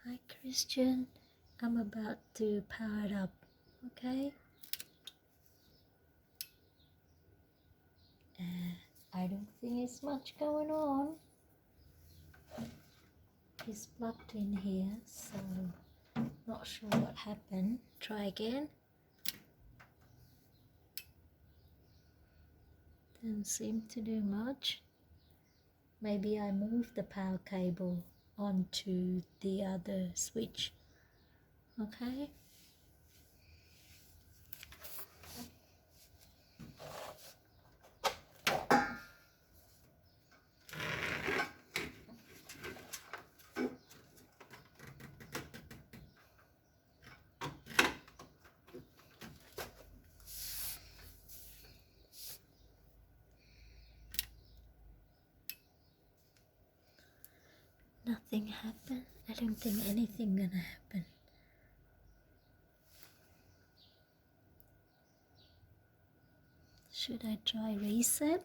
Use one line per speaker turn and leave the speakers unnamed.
Hi Christian, I'm about to power it up, okay? I don't think there's much going on. It's plugged in here, so not sure what happened. Try again. Didn't seem to do much. Maybe I moved the power cable onto the other switch, okay? Nothing happened. I don't think anything gonna happen. Should I try reset?